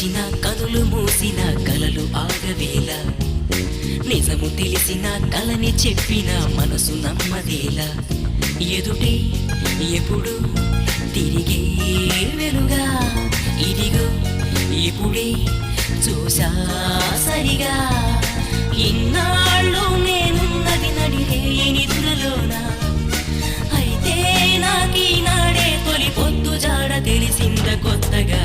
తెరిచిన కనులు మూసిన కలలు ఆగవేళ నిజము తెలిసిన కలని చెప్పిన మనసు నమ్మదేలా ఎదుటే ఎప్పుడు తిరిగే వెలుగా ఇదిగో ఇప్పుడే చూసా సరిగా ఇన్నాళ్ళు నేనున్నది నడిరే నిధులలోన అయితే నాకీనాడే తొలి పొద్దు జాడ తెలిసింద కొత్తగా